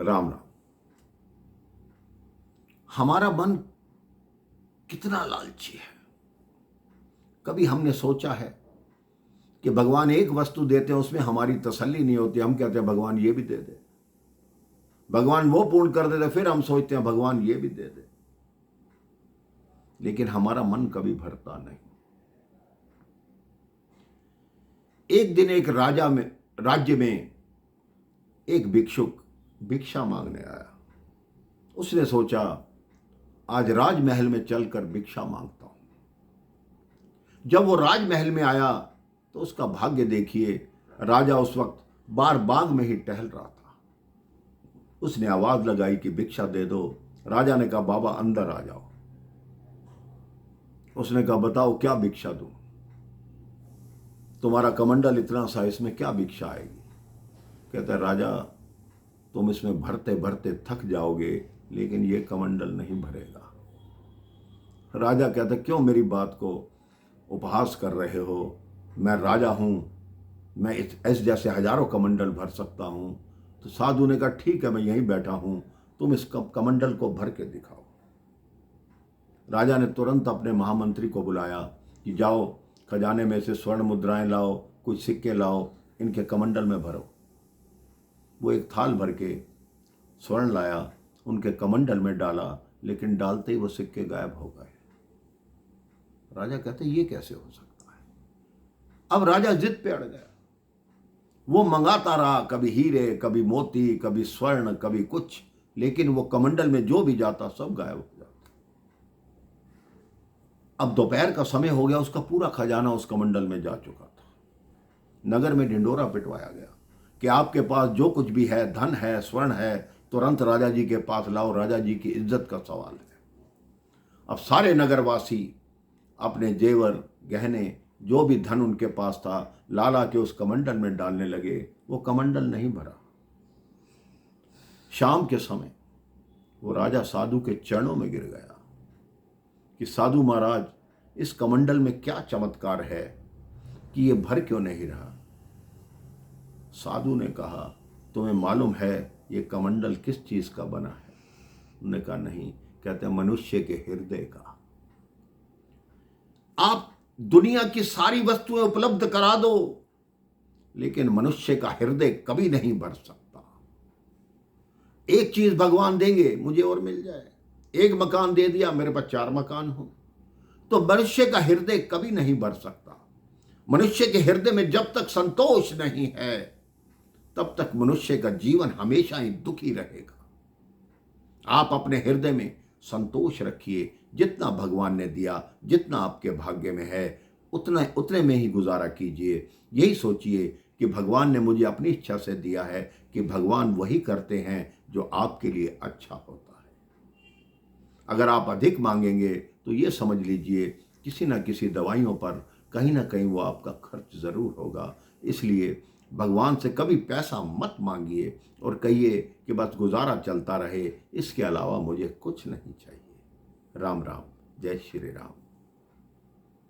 राम राम। हमारा मन कितना लालची है। कभी हमने सोचा है कि भगवान एक वस्तु देते हैं, उसमें हमारी तसल्ली नहीं होती, हम कहते हैं भगवान ये भी दे दे। भगवान वो पूर्ण कर देते, फिर हम सोचते हैं भगवान ये भी दे दे। लेकिन हमारा मन कभी भरता नहीं। एक दिन एक राज्य में एक भिक्षुक भिक्षा मांगने आया। उसने सोचा आज राजमहल में चलकर भिक्षा मांगता हूं। जब वो राजमहल में आया तो उसका भाग्य देखिए, राजा उस वक्त बाग में ही टहल रहा था। उसने आवाज लगाई कि भिक्षा दे दो। राजा ने कहा बाबा अंदर आ जाओ। उसने कहा बताओ क्या भिक्षा दूं? तुम्हारा कमंडल इतना सा, इसमें क्या भिक्षा आएगी? कहता है राजा तुम इसमें भरते भरते थक जाओगे, लेकिन ये कमंडल नहीं भरेगा। राजा कहता क्यों मेरी बात को उपहास कर रहे हो? मैं राजा हूं, मैं ऐसे जैसे हजारों कमंडल भर सकता हूं। तो साधु ने कहा ठीक है मैं यहीं बैठा हूं, तुम इस कमंडल को भर के दिखाओ। राजा ने तुरंत अपने महामंत्री को बुलाया कि जाओ खजाने में से स्वर्ण मुद्राएं लाओ, कुछ सिक्के लाओ, इनके कमंडल में भरो। वो एक थाल भर के स्वर्ण लाया, उनके कमंडल में डाला, लेकिन डालते ही वो सिक्के गायब हो गए। राजा कहते ये कैसे हो सकता है? अब राजा जिद पे अड़ गया। वो मंगाता रहा, कभी हीरे, कभी मोती, कभी स्वर्ण, कभी कुछ, लेकिन वो कमंडल में जो भी जाता सब गायब हो जाता। अब दोपहर का समय हो गया, उसका पूरा खजाना उस कमंडल में जा चुका था। नगर में ढिंडोरा पिटवाया गया कि आपके पास जो कुछ भी है, धन है, स्वर्ण है, तुरंत राजा जी के पास लाओ, राजा जी की इज्जत का सवाल है। अब सारे नगरवासी अपने जेवर, गहने, जो भी धन उनके पास था, लाला के उस कमंडल में डालने लगे। वो कमंडल नहीं भरा। शाम के समय वो राजा साधु के चरणों में गिर गया कि साधु महाराज इस कमंडल में क्या चमत्कार है कि ये भर क्यों नहीं रहा? साधु ने कहा तुम्हें मालूम है ये कमंडल किस चीज का बना है? उन्होंने कहा नहीं। कहते मनुष्य के हृदय का। आप दुनिया की सारी वस्तुएं उपलब्ध करा दो, लेकिन मनुष्य का हृदय कभी नहीं भर सकता। एक चीज भगवान देंगे मुझे और मिल जाए, एक मकान दे दिया मेरे पास 4 मकान हो, तो मनुष्य का हृदय कभी नहीं भर सकता। मनुष्य के हृदय में जब तक संतोष नहीं है, तब तक मनुष्य का जीवन हमेशा ही दुखी रहेगा। आप अपने हृदय में संतोष रखिए। जितना भगवान ने दिया, जितना आपके भाग्य में है, उतने में ही गुजारा कीजिए। यही सोचिए कि भगवान ने मुझे अपनी इच्छा से दिया है, कि भगवान वही करते हैं जो आपके लिए अच्छा होता है। अगर आप अधिक मांगेंगे तो ये समझ लीजिए किसी न किसी दवाइयों पर कहीं ना कहीं वो आपका खर्च जरूर होगा। इसलिए भगवान से कभी पैसा मत मांगिए और कहिए कि बस गुजारा चलता रहे, इसके अलावा मुझे कुछ नहीं चाहिए। राम राम, जय श्री राम।